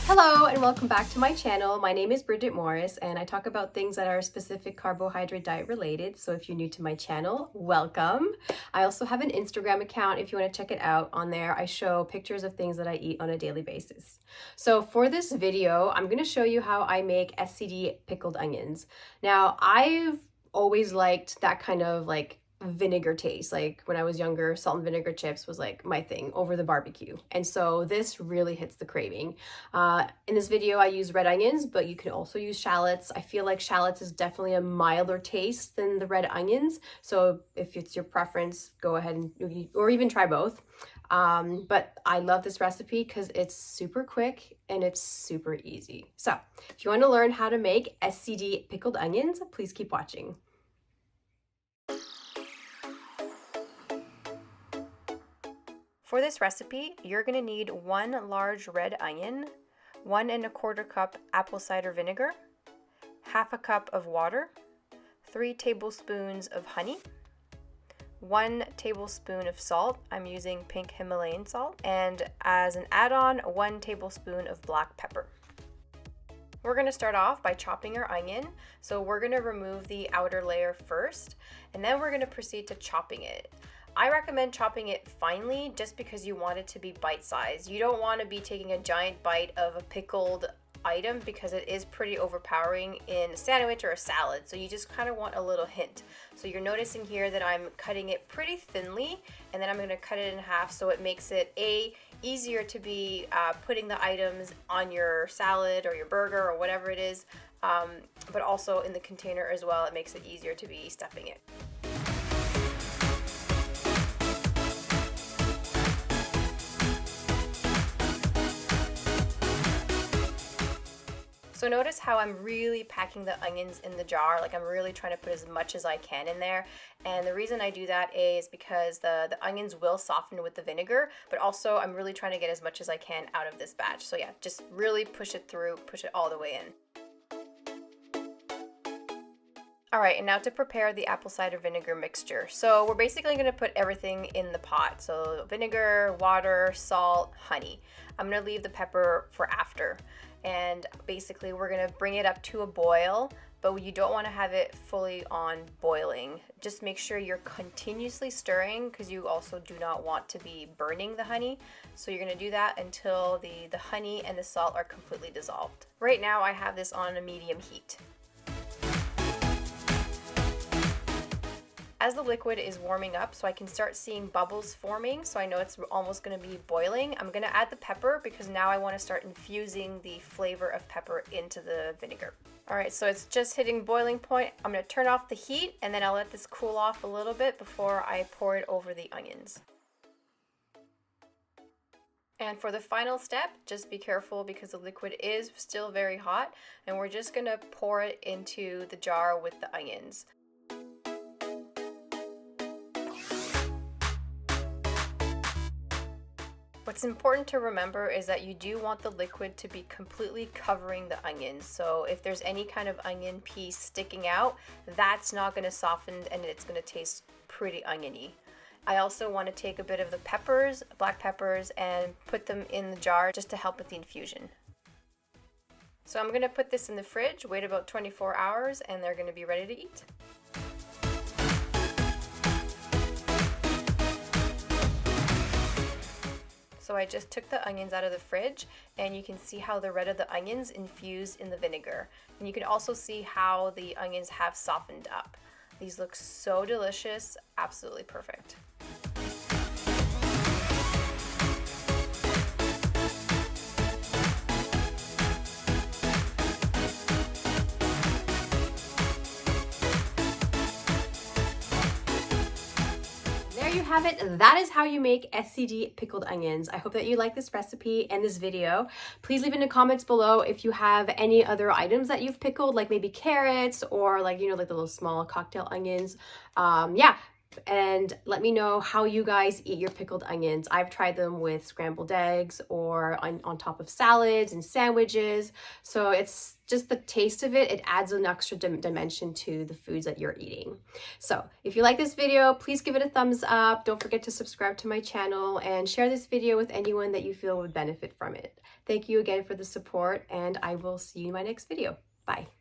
Hello and welcome back to my channel. My name is Bridget Morris and I talk about things that are specific carbohydrate diet related. So if you're new to my channel, welcome. I also have an Instagram account if you want to check it out. On there I show pictures of things that I eat on a daily basis. So for this video, I'm going to show you how I make SCD pickled onions. Now I've always liked that kind of vinegar taste. Like when I was younger, salt and vinegar chips was like my thing over the barbecue. And so this really hits the craving. In this video, I use red onions, but you can also use shallots. I feel like shallots is definitely a milder taste than the red onions. So if it's your preference, go ahead and, or even try both. But I love this recipe because it's super quick and it's super easy. So if you want to learn how to make SCD pickled onions, please keep watching. For this recipe, you're going to need 1 large red onion, 1 1/4 cup apple cider vinegar, 1/2 cup of water, 3 tablespoons of honey, 1 tablespoon of salt. I'm using pink Himalayan salt, and as an add-on, 1 tablespoon of black pepper. We're going to start off by chopping our onion. So we're going to remove the outer layer first, and then we're going to proceed to chopping it. I recommend chopping it finely just because you want it to be bite-sized. You don't want to be taking a giant bite of a pickled item because it is pretty overpowering in a sandwich or a salad. So you just kind of want a little hint. So you're noticing here that I'm cutting it pretty thinly, and then I'm going to cut it in half so it makes it easier to be putting the items on your salad or your burger or whatever it is, but also in the container as well. It makes it easier to be stuffing it. So notice how I'm really packing the onions in the jar, like I'm really trying to put as much as I can in there. And the reason I do that is because the onions will soften with the vinegar, but also I'm really trying to get as much as I can out of this batch. So yeah, just really push it through, push it all the way in. All right, and now to prepare the apple cider vinegar mixture. So we're basically going to put everything in the pot. So vinegar, water, salt, honey. I'm going to leave the pepper for after. And basically we're going to bring it up to a boil, but you don't want to have it fully on boiling. Just make sure you're continuously stirring because you also do not want to be burning the honey. So you're going to do that until the honey and the salt are completely dissolved. Right now I have this on a medium heat. As the liquid is warming up, so I can start seeing bubbles forming, so I know it's almost going to be boiling, I'm going to add the pepper because now I want to start infusing the flavor of pepper into the vinegar. Alright, so it's just hitting boiling point. I'm going to turn off the heat and then I'll let this cool off a little bit before I pour it over the onions. And for the final step, just be careful because the liquid is still very hot, and we're just going to pour it into the jar with the onions. What's important to remember is that you do want the liquid to be completely covering the onions. So if there's any kind of onion piece sticking out, that's not going to soften and it's going to taste pretty oniony. I also want to take a bit of the peppers, black peppers, and put them in the jar just to help with the infusion. So I'm going to put this in the fridge, wait about 24 hours, and they're going to be ready to eat. So I just took the onions out of the fridge, and you can see how the red of the onions infused in the vinegar. And you can also see how the onions have softened up. These look so delicious, absolutely perfect. There you have it. That is how you make SCD pickled onions. I hope that you like this recipe and this video. Please leave in the comments below if you have any other items that you've pickled, like maybe carrots or like the little small cocktail onions. Yeah, and let me know how you guys eat your pickled onions. I've tried them with scrambled eggs or on top of salads and sandwiches. So it's just the taste of it. It adds an extra dimension to the foods that you're eating. So if you like this video, please give it a thumbs up. Don't forget to subscribe to my channel and share this video with anyone that you feel would benefit from it. Thank you again for the support, and I will see you in my next video. Bye.